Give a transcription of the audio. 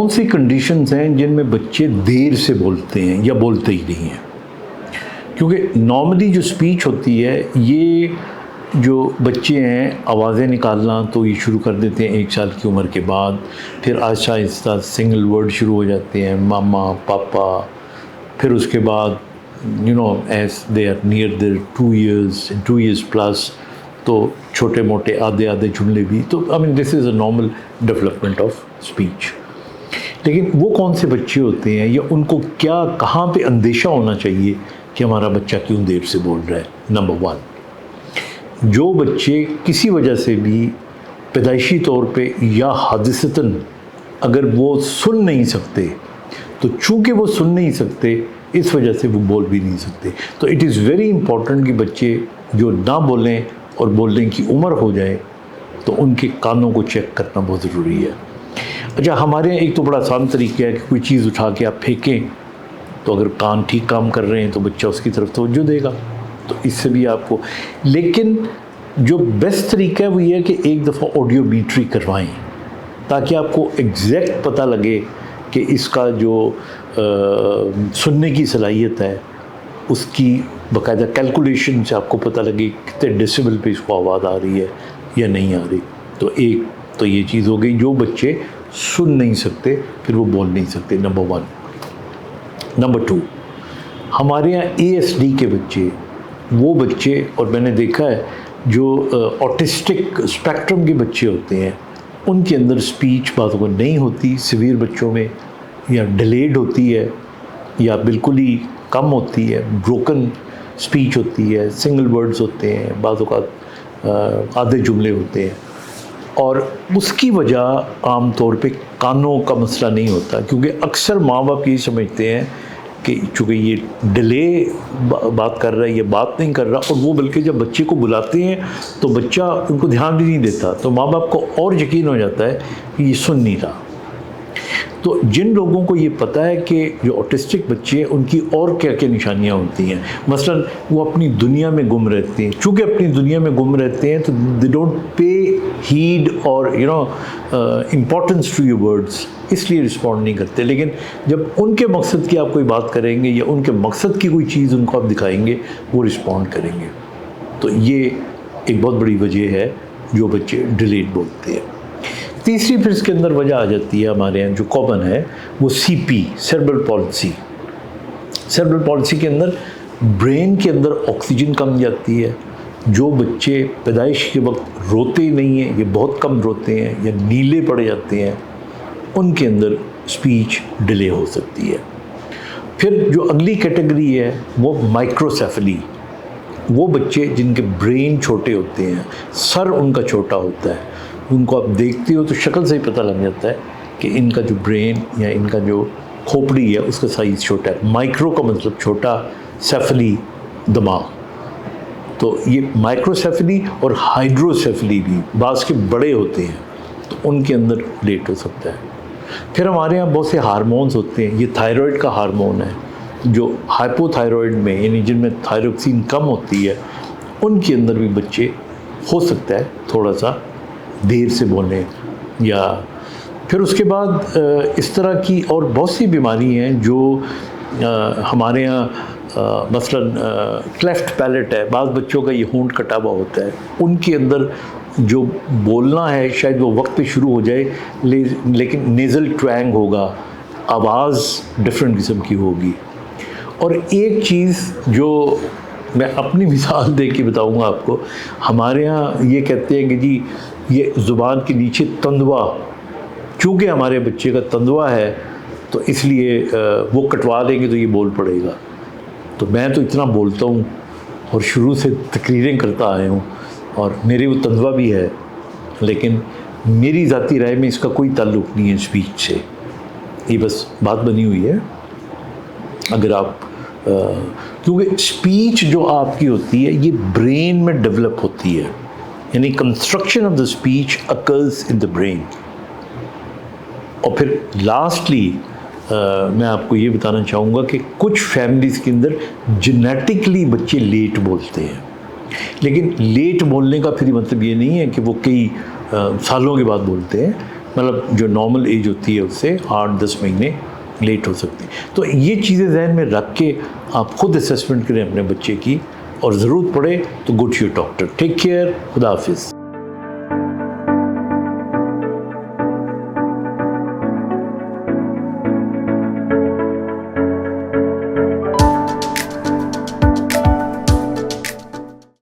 कौन सी कंडीशंस हैं जिनमें बच्चे देर से बोलते हैं या बोलते ही नहीं हैं? क्योंकि नॉर्मली जो स्पीच होती है, ये जो बच्चे हैं आवाज़ें निकालना तो ये शुरू कर देते हैं 1 साल की उम्र के बाद। फिर आहिस्ता आहिस्ता सिंगल वर्ड शुरू हो जाते हैं, मामा, पापा। फिर उसके बाद as they are near their 2 years plus, तो छोटे मोटे आधे जुमले भी। तो I mean this is a normal development of speech. लेकिन वो कौन से बच्चे होते हैं या उनको क्या, कहाँ पे अंदेशा होना चाहिए कि हमारा बच्चा क्यों देर से बोल रहा है? नंबर 1, जो बच्चे किसी वजह से भी पैदाइशी तौर पे या हादिसतन अगर वो सुन नहीं सकते, तो चूँकि वो सुन नहीं सकते इस वजह से वो बोल भी नहीं सकते। तो इट इज़ वेरी इम्पॉर्टेंट कि बच्चे जो ना बोलें और बोलने की उम्र हो जाए तो उनके कानों को चेक करना बहुत ज़रूरी है। अच्छा, हमारे यहाँ एक तो बड़ा आसान तरीका है कि कोई चीज़ उठा के आप फेंकें, तो अगर कान ठीक काम कर रहे हैं तो बच्चा उसकी तरफ तवज्जो देगा। तो इससे भी आपको, लेकिन जो बेस्ट तरीका है वो ये है कि एक दफ़ा ऑडियोमेट्री करवाएं, ताकि आपको एग्जैक्ट पता लगे कि इसका जो सुनने की सलाहियत है उसकी बाकायदा कैलकुलेशन से आपको पता लगे कितने डेसिबल पे इसको आवाज़ आ रही है या नहीं आ रही। तो एक तो ये चीज़ हो गई, जो बच्चे सुन नहीं सकते फिर वो बोल नहीं सकते, नंबर 1। नंबर 2, हमारे यहाँ ASD के बच्चे, वो बच्चे, और मैंने देखा है जो ऑटिस्टिक स्पेक्ट्रम के बच्चे होते हैं उनके अंदर स्पीच बातों को नहीं होती, सीवियर बच्चों में या डिलेड होती है या बिल्कुल ही कम होती है, ब्रोकन स्पीच होती है, सिंगल वर्ड्स होते हैं, बातों का आधे जुमले होते हैं। और उसकी वजह आम तौर पे कानों का मसला नहीं होता, क्योंकि अक्सर माँ बाप ये समझते हैं कि चूँकि ये डिले बात कर रहा है, ये बात नहीं कर रहा, और वो बल्कि जब बच्चे को बुलाते हैं तो बच्चा उनको ध्यान भी नहीं देता, तो माँ बाप को और यकीन हो जाता है कि ये सुन नहीं रहा। तो जिन लोगों को ये पता है कि जो ऑटिस्टिक बच्चे हैं उनकी और क्या क्या निशानियाँ होती हैं, मसलन वो अपनी दुनिया में गुम रहते हैं, चूँकि अपनी दुनिया में गुम रहते हैं तो दे डोंट पे हीड और इम्पोर्टेंस टू योर वर्ड्स, इसलिए रिस्पॉन्ड नहीं करते। लेकिन जब उनके मकसद की आप कोई बात करेंगे या उनके मकसद की कोई चीज़ उनको आप दिखाएंगे, वो रिस्पॉन्ड करेंगे। तो ये एक बहुत बड़ी वजह है जो बच्चे डिलेड बोलते हैं। तीसरी फिर इसके अंदर वजह आ जाती है हमारे यहाँ जो कॉमन है, वो CP, cerebral palsy. Cerebral palsy के अंदर ब्रेन के अंदर ऑक्सीजन कम जाती है। जो बच्चे पैदाइश के वक्त रोते नहीं हैं, ये बहुत कम रोते हैं या नीले पड़ जाते हैं, उनके अंदर स्पीच डिले हो सकती है। फिर जो अगली कैटेगरी है वो माइक्रोसेफली, वो बच्चे जिनके ब्रेन छोटे होते हैं, सर उनका छोटा होता है, उनको आप देखते हो तो शक्ल से ही पता लग जाता है कि इनका जो ब्रेन या इनका जो खोपड़ी है उसका साइज़ छोटा है। माइक्रो का मतलब छोटा, सेफली दिमाग। तो ये माइक्रोसेफली और हाइड्रोसेफली भी बास के बड़े होते हैं, तो उनके अंदर लेट हो सकता है। फिर हमारे यहाँ बहुत से हार्मोन्स होते हैं, ये थायराइड का हार्मोन है, जो हाइपोथायराइड में यानी जिनमें थायरोक्सिन कम होती है, उनके अंदर भी बच्चे हो सकता है थोड़ा सा देर से बोलें। या फिर उसके बाद इस तरह की और बहुत सी बीमारी हैं जो हमारे यहाँ मसलन क्लेफ्ट पैलेट है, बाज़ बच्चों का ये होंठ कटा हुआ होता है, उनके अंदर जो बोलना है शायद वो वक्त पे शुरू हो जाए, लेकिन नेज़ल ट्वैंग होगा, आवाज़ डिफरेंट किस्म की होगी। और एक चीज़ जो मैं अपनी मिसाल दे के बताऊँगा आपको, हमारे यहाँ ये कहते हैं कि जी ये ज़ुबान के नीचे तंदवा, चूँकि हमारे बच्चे का तंदवा है तो इसलिए वो कटवा देंगे तो ये बोल पड़ेगा। तो मैं तो इतना बोलता हूँ और शुरू से तकरीरें करता आया हूँ और मेरे वो तंदवा भी है, लेकिन मेरी ज़ाती राय में इसका कोई ताल्लुक़ नहीं है स्पीच से, ये बस बात बनी हुई है। अगर आप क्योंकि स्पीच जो आपकी होती है ये ब्रेन में डेवलप होती है, यानी construction of the speech occurs in the brain. और फिर लास्टली मैं आपको ये बताना चाहूँगा कि कुछ फैमिलीज़ के अंदर जेनेटिकली बच्चे लेट बोलते हैं, लेकिन लेट बोलने का फिर मतलब ये नहीं है कि वो कई सालों के बाद बोलते हैं। मतलब जो नॉर्मल एज होती है उससे 8-10 महीने लेट हो सकती है। तो ये चीज़ें जहन में रख के आप खुद असेसमेंट करें अपने बच्चे की, और ज़रूरत पड़े तो go to your doctor. Take care, खुदा हाफिज़।